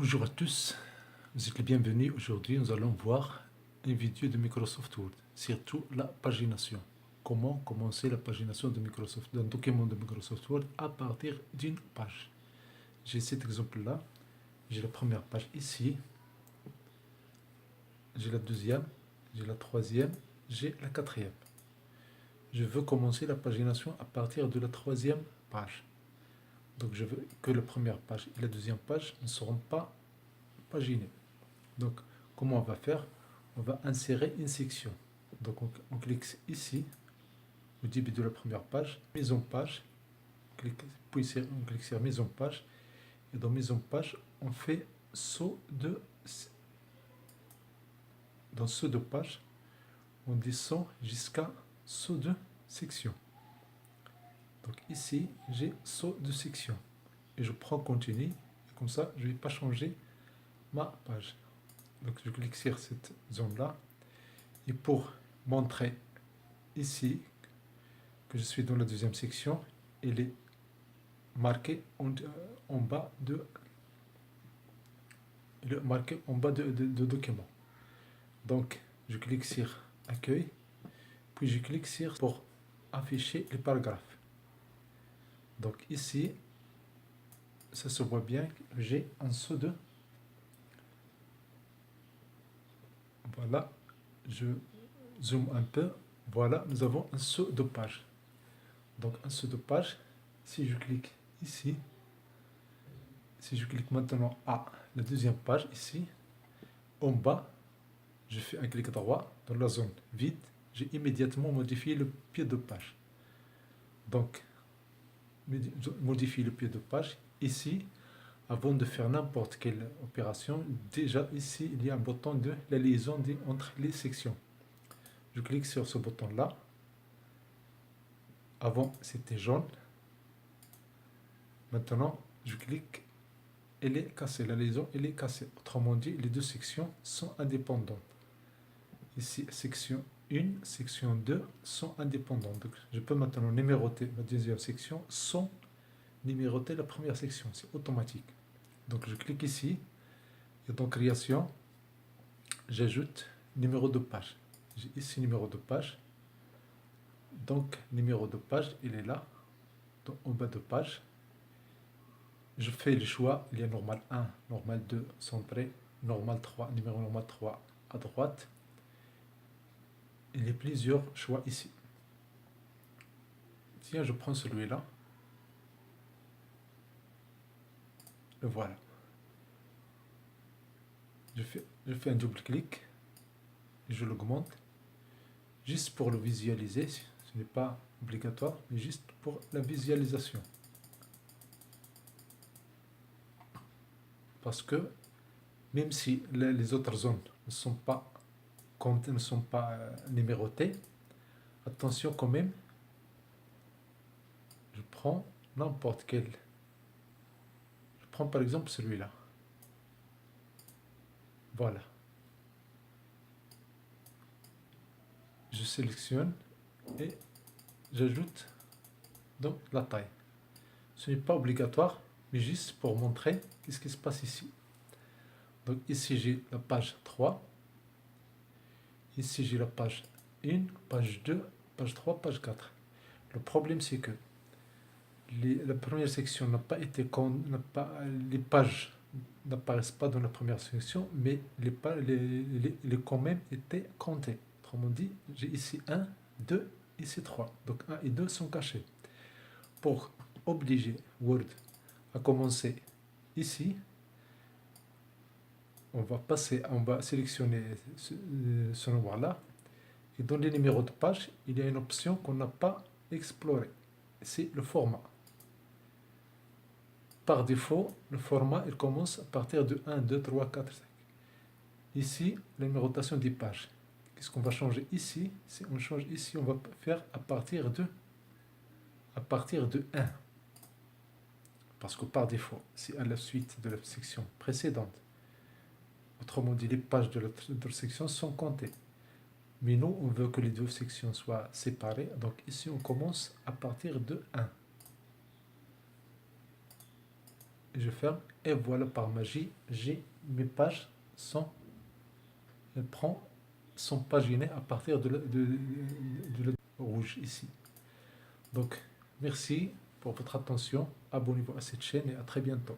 Bonjour à tous, vous êtes les bienvenus. Aujourd'hui, nous allons voir une vidéo de Microsoft Word, surtout la pagination. Comment commencer la pagination de Microsoft, d'un document de Microsoft Word à partir d'une page. J'ai cet exemple-là, j'ai la première page ici, j'ai la deuxième, j'ai la troisième, j'ai la quatrième. Je veux commencer la pagination à partir de la troisième page. Donc je veux que la première page et la deuxième page ne seront pas paginées. Donc, comment on va faire? On va insérer une section. Donc, on clique ici, au début de la première page, mise en page. Puis on clique sur mise en page. Et dans mise en page, on fait dans saut de page, on descend jusqu'à saut de section. Donc ici, j'ai saut de section. Et je prends continue. Et comme ça, je ne vais pas changer ma page. Donc je clique sur cette zone-là. Et pour montrer ici que je suis dans la deuxième section, elle est marquée en bas de document. Donc je clique sur accueil, puis je clique sur pour afficher les paragraphes. Donc ici, ça se voit bien que j'ai un saut de, voilà, je zoome un peu, voilà, nous avons un saut de page. Donc un saut de page, si je clique ici, si je clique maintenant à la deuxième page ici, en bas, je fais un clic droit dans la zone vide, j'ai immédiatement modifié le pied de page. Donc, modifier le pied de page. Ici, avant de faire n'importe quelle opération, déjà ici, il y a un bouton de la liaison entre les sections. Je clique sur ce bouton-là. Avant, c'était jaune. Maintenant, je clique, elle est cassée, la liaison, elle est cassée. Autrement dit, les deux sections sont indépendantes. Ici, section 1, section 2 sont indépendantes. Donc, je peux maintenant numéroter la deuxième section sans numéroter la première section. C'est automatique. Donc, je clique ici. Et dans création, j'ajoute numéro de page. J'ai ici numéro de page. Donc, numéro de page, il est là, en bas de page. Je fais le choix. Il y a normal 1, normal 2, centré, normal 3, numéro normal 3 à droite. Il y a plusieurs choix ici. Tiens, je prends celui-là. Le voilà. Je fais un double clic. Je l'augmente. Juste pour le visualiser. Ce n'est pas obligatoire, mais juste pour la visualisation. Parce que même si les autres zones ne sont pas comptées, ne sont pas numérotées, attention quand même, je prends n'importe quel. Je prends par exemple celui-là. Voilà. Je sélectionne et j'ajoute donc la taille. Ce n'est pas obligatoire, mais juste pour montrer qu'est-ce qui se passe ici. Donc ici j'ai la page 3. Ici j'ai la page 1, page 2, page 3, page 4. Le problème c'est que la première section n'a pas été les pages n'apparaissent pas dans la première section, mais les quand même étaient comptés. Autrement dit, j'ai ici 1, 2, ici 3. Donc 1 et 2 sont cachés. Pour obliger Word à commencer ici, on va sélectionner ce nombre-là. Et dans les numéros de page, il y a une option qu'on n'a pas explorée. C'est le format. Par défaut, le format il commence à partir de 1, 2, 3, 4, 5. Ici, la numérotation des pages. Qu'est-ce qu'on va changer ici? Si on change ici, on va faire à partir de 1. Parce que par défaut, c'est à la suite de la section précédente. Autrement dit, les pages de l'autre section sont comptées. Mais nous, on veut que les deux sections soient séparées. Donc ici, on commence à partir de 1. et je ferme. Et voilà, par magie, j'ai mes pages sont paginées à partir de la rouge ici. Donc, merci pour votre attention. Abonnez-vous à cette chaîne et à très bientôt.